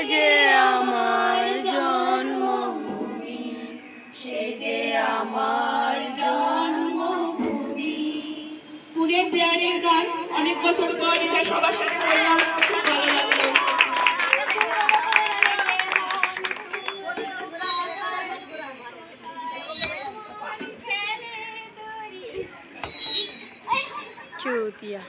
যে আমার জন্মভূমি, সে যে আমার জন্মভূমি। পুনের প্রেয়ারের গান অনেক বছর পর এটা সবার সাথে করলাম, খুব ভালো লাগলো। চুতিয়া